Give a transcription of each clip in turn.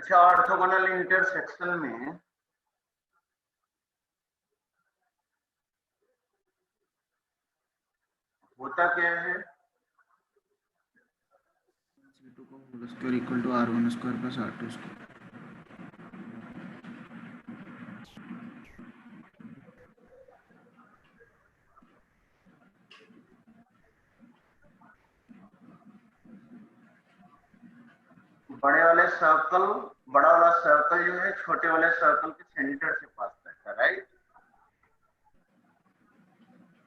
अच्छा, orthogonal intersection में होता क्या है? C2 का whole square equal to R1 square plus R2 square. बड़ा वाला सर्कल जो है छोटे वाले सर्कल के सेंटर से पास करता है, right?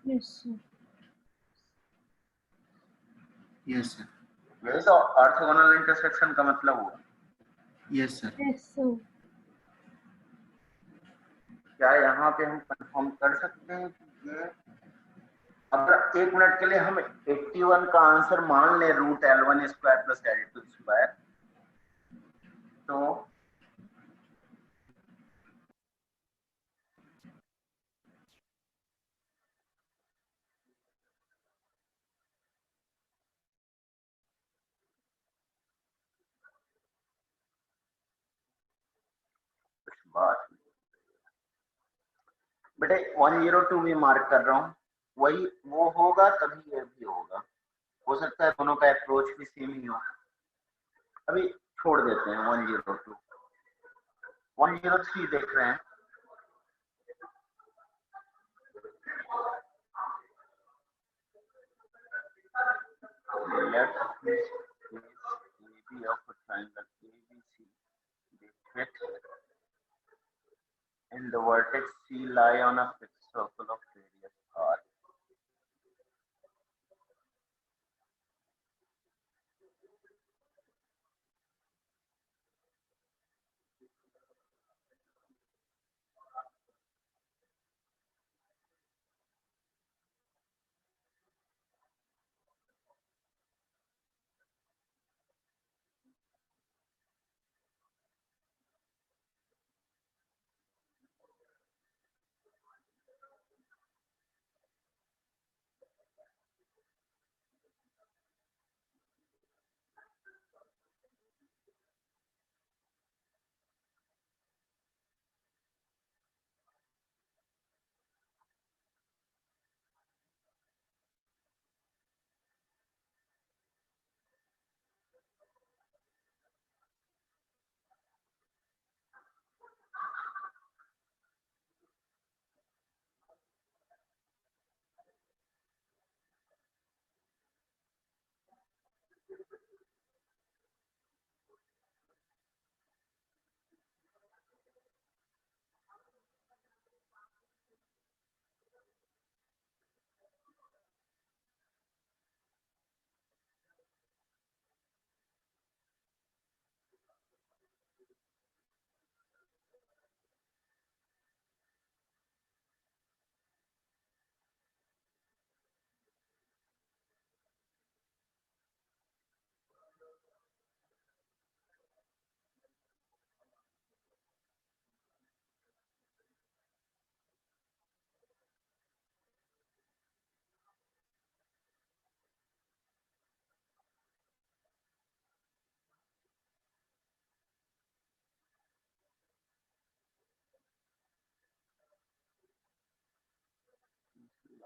Yes sir. Yes sir. यही तो ऑर्थोगोनल इंटरसेक्शन का मतलब हुआ। Yes sir. Yes sir. क्या यहाँ पे हम कंफर्म कर सकते हैं कि ये, अगर एक मिनट के लिए हम 81 का आंसर मान ले root L1 square plus L2 square, तो बात बेटे 102 भी मार्क कर रहा हूँ, वही वो होगा तभी ये भी होगा। हो सकता है दोनों का अप्रोच भी सेम ही हो। अभी छोड़ देते हैं 102। 103 देख रहे हैं। Let this AB of a triangle ABC be fixed and the vertex C lie on a fixed circle of radius R.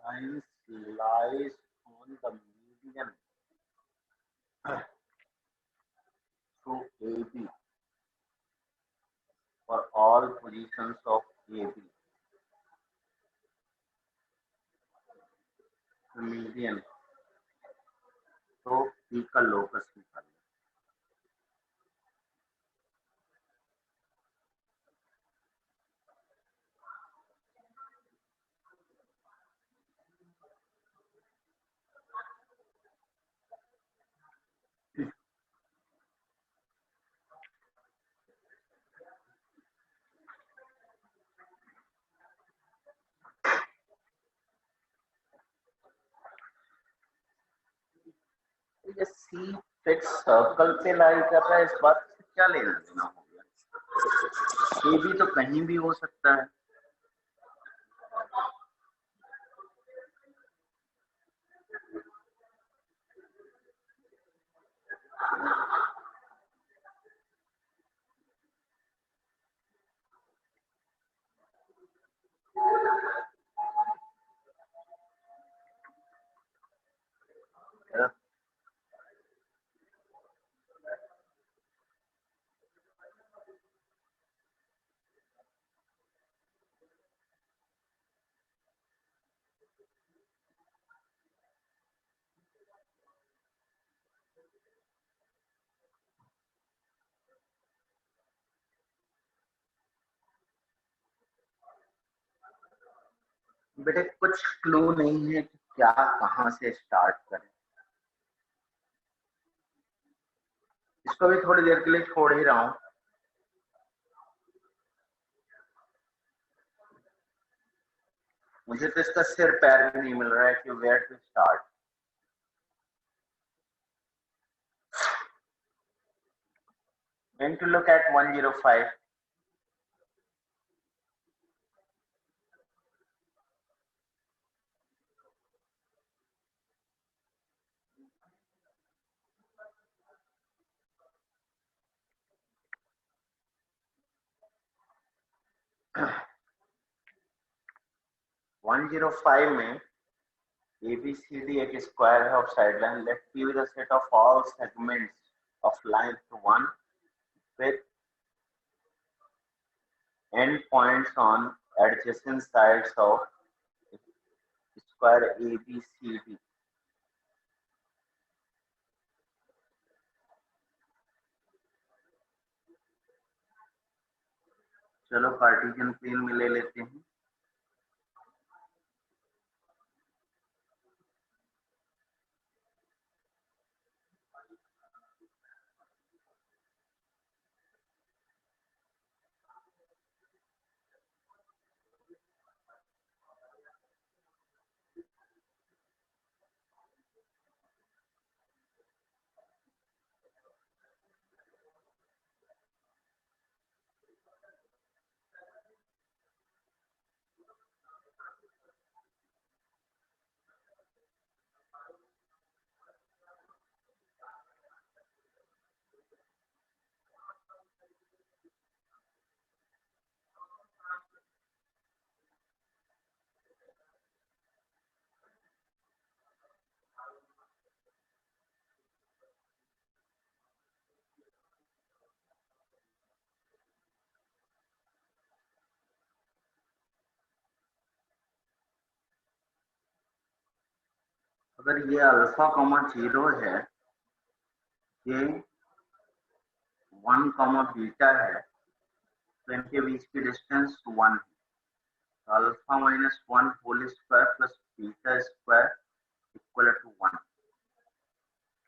Line lies on the median through AB for all positions of AB. Median तो P का locus निकाल। ये सी fix circle पे लाई कर रहा है, इस बात से क्या लेना देना हो गया? ए भी तो कहीं भी हो सकता है। बेटे कुछ क्लू नहीं है कि क्या कहाँ से स्टार्ट करें। इसको भी थोड़ी देर के लिए छोड़ ही रहा हूँ। मुझे तो इसका सिर पैर भी नहीं मिल रहा है कि where to start. Going to look at 105. में ABCD एक स्क्वायर है of side line. Let P be the set of all segments of length 1 with end points on adjacent sides of square ABCD. चलो Cartesian plane में ले लेते हैं. अगर ये अल्फा कॉमा 0 है, ये 1 कॉमा बीटा है, तो इनके बीच की डिस्टेंस 1 है. Alpha minus 1 whole square plus beta square equal to 1.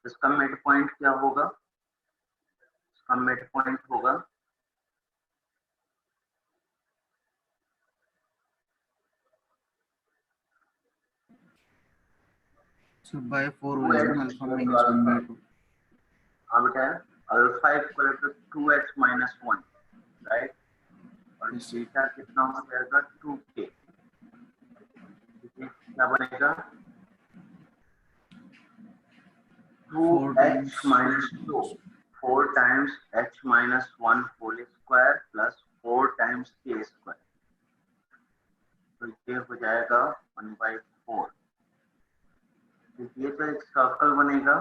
इसका मिड पॉइंट क्या होगा? इसका मिड पॉइंट होगा So by 4 हो जाएगा ना अल्फा माइनस 1 by 2. हाँ बेटा, alpha equal to 2x minus 1, right. और बीटा कितना हो जाएगा? 2k. क्या बनेगा? 2h minus 2, 4 times h minus 1 whole square plus 4 times k square. तो ये हो जाएगा 1/4. ये तो एक सर्कल बनेगा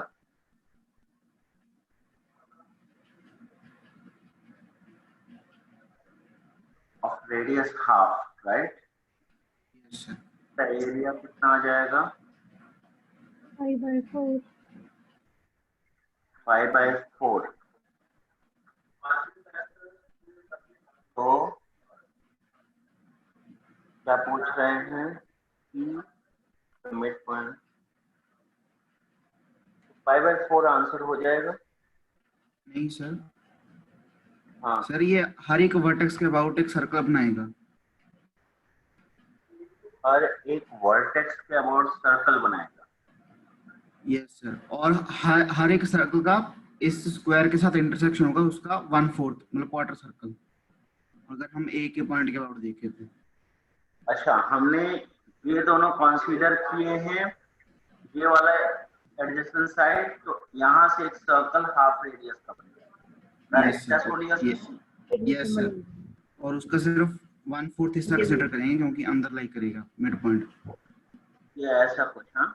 of radius half, right. Yes sir. तो एरिया कितना आ जाएगा? 5/4. 5/4. तो क्या पूछ रहे हैं कि मिड पॉइंट 5/4 आंसर हो जाएगा. नहीं सर. हाँ सर ये हर एक वर्टेक्स के अबाउट एक सर्कल बनाएगा. हर एक वर्टेक्स के अबाउट सर्कल बनाएगा. Yes sir. और हर एक सर्कल का इस स्क्वायर के साथ इंटरसेक्शन होगा उसका 1/4 मतलब क्वार्टर सर्कल. अगर हम ए के पॉइंट के अबाउट देखें तो. अच्छा, हमने ये दोनों कंसीडर किए हैं, ये वाला एडजेसेंट साइड. तो यहाँ से एक सर्कल हाफ रेडियस का बनेगा, राइट. क्या सोनिया? Yes sir. और उसका सिर्फ 1/4 हिस्सा कंसीडर करेंगे क्योंकि अंदर लाई करेगा मिड पॉइंट. ये ऐसा कुछ. हाँ,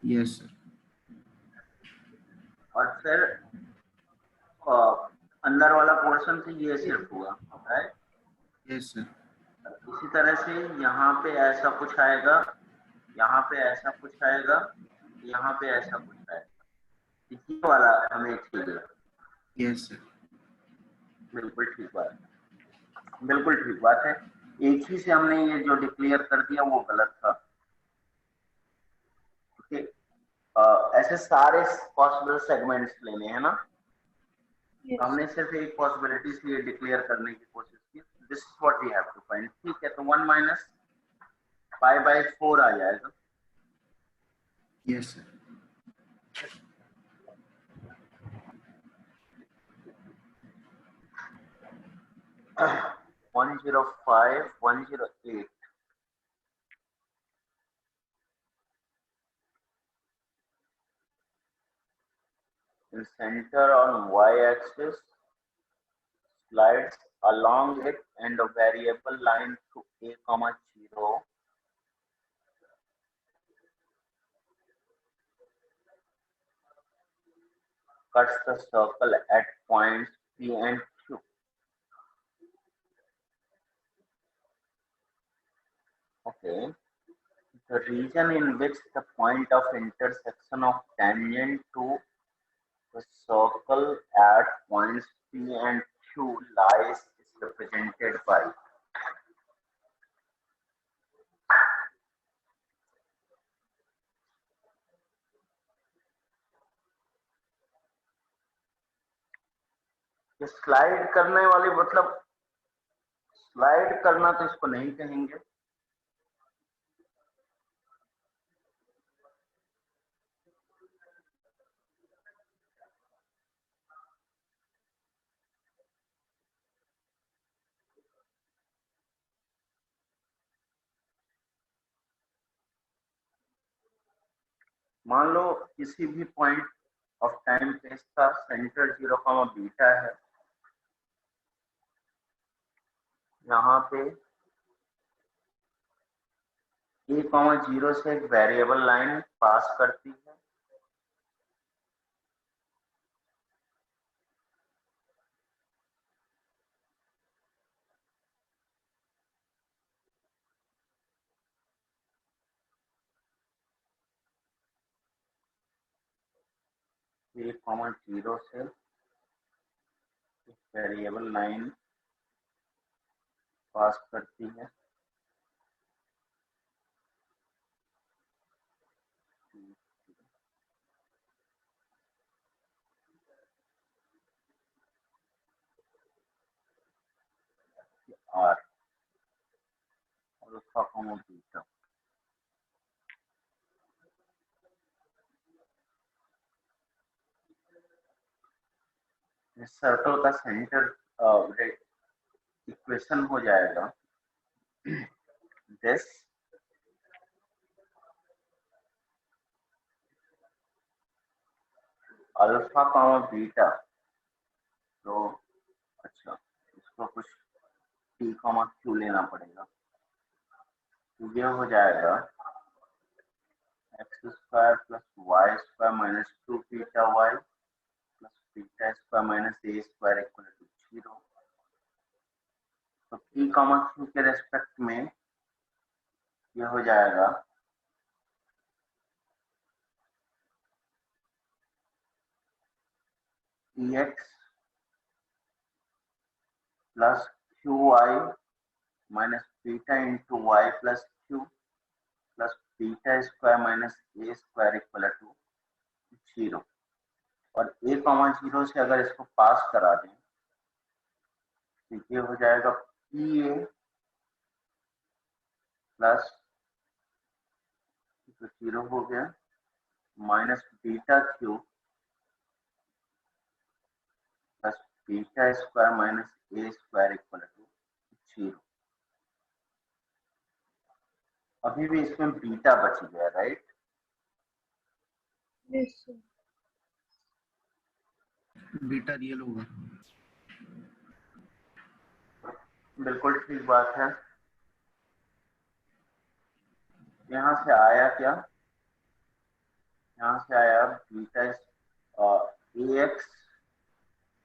यस सर. और फिर अंदर वाला पोर्शन से ये सिर्फ हुआ, राइट. Yes sir. इसी तरह से यहाँ पे ऐसा कुछ आएगा, यहाँ पे ऐसा कुछ आएगा, यहाँ पे ऐसा कुछ आएगा. ये वाला हमें ठीक लगा. Yes sir. बिल्कुल ठीक बात है, बिल्कुल ठीक बात है. एक ही से हमने ये जो डिक्लेयर कर दिया वो गलत था। ओके, ऐसे सारे पॉसिबल सेगमेंट्स लेने हैं ना, तो हमने सिर्फ एक पॉसिबिलिटी से ये डिक्लेयर करने की कोशिश की। This is what we have to find. ठीक है, तो 1 माइनस 5/4 आ जाएगा। Yes sir. 105 108 in center on y-axis, slides along it and a variable line to a comma 0 cuts the circle at points P and Q. Okay, the region in which the point of intersection of tangent to the circle at points P and Q lies is represented by slide करने वाली, मतलब slide करना तो इसको नहीं कहेंगे। मान लो किसी भी पॉइंट ऑफ टाइम पे इसका सेंटर 0, बीटा है, यहाँ पे a,0 से एक वेरिएबल लाइन पास करती है, a,0 से वेरिएबल लाइन पास करती है, r अल्फा, बीटा। इस सर्कल का सेंटर इक्वेशन हो जाएगा दिस अल्फा, बीटा। तो अच्छा, इसको कुछ t, q लेना पड़ेगा, तो ये हो जाएगा x square plus y square minus 2 beta y plus beta square minus a square equal to 0। तो p, q के रेस्पेक्ट में ये हो जाएगा ex plus q y minus beta into y plus q plus beta square minus a square equal to 0। और a,0 से अगर इसको पास करा दें तो ये हो जाएगा पी ए प्लस, तो 0 हो गया, minus beta q plus beta square minus a square equal to 0। अभी भी इसमें बीटा बच गया, राइट? बीटा रियल होगा। बिल्कुल ठीक बात है। यहाँ से आया क्या? यहाँ से आया beta a x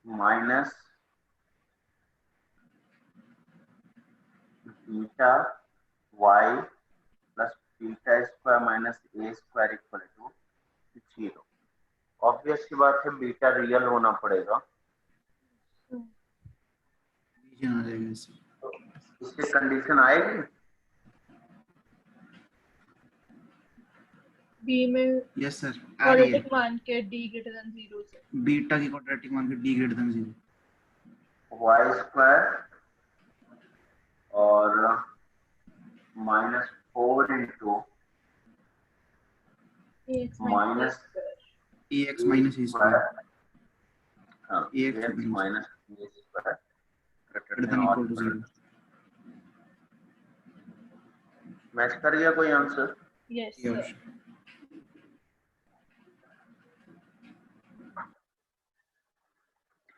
minus beta y plus beta square minus a square equal to 0। Obvious सी बात है, बीटा रियल होना पड़ेगा। रीजन आ जाएगा इससे। इसकी कंडीशन आएगी बी में यस सर आ रही है। क्वाड्रेटिक मान के d greater than 0 से बीटा की क्वाड्रेटिक मान के d greater than 0 y square और -4 into ax minus ax minus a square ax minus b square greater than equal to 0 match कर गया कोई आंसर? yes yes sir.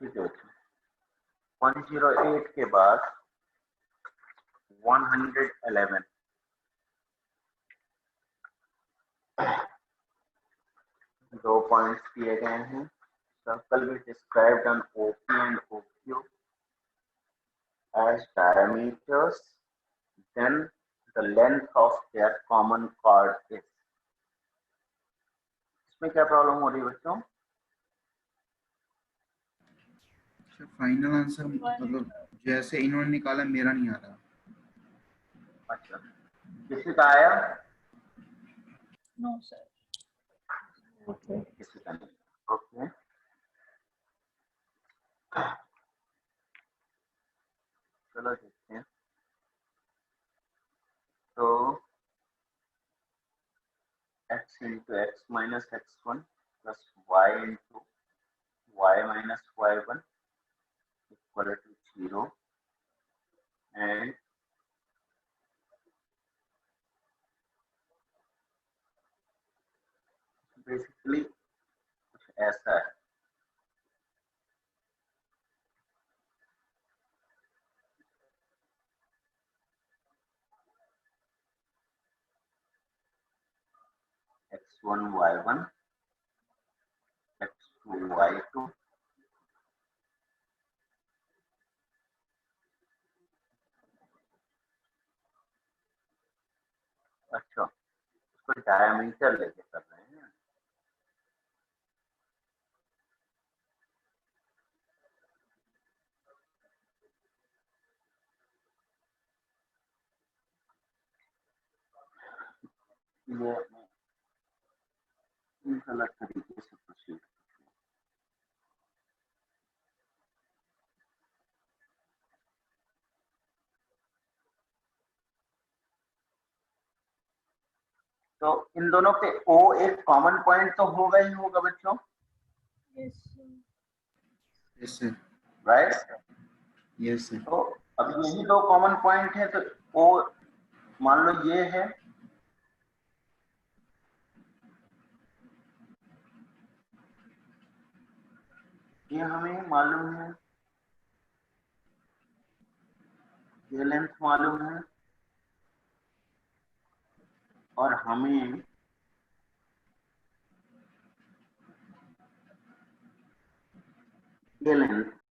ठीक है, 108 के बाद 111 दो पॉइंट्स दिए गए हैं। Circle which described on OP and OQ as diameters, then the length of their common chord is। इसमें क्या प्रॉब्लम हो रही है बच्चों? फाइनल आंसर मतलब जैसे इन्होंने निकाला मेरा नहीं आ रहा। अच्छा, किसी का आया? no sir. ओके, किसी का नहीं। ओके, चलो देखते हैं। तो x into x minus x1 plus y into y minus y1 equal to 0 and basically कुछ ऐसा है। x1 y1 x2 y2 अच्छा, उसको डायमीटर लेके कर रहे हैं। ये गलत तरीके से प्रोसीड। तो इन दोनों पे O एक कॉमन पॉइंट तो होगा ही होगा बच्चों, yes sir. Yes sir right? Yes sir तो अब यही दो कॉमन पॉइंट है, तो O मान लो ये है, ये हमें मालूम है, ये लेंथ मालूम है और हमें ये लेंथ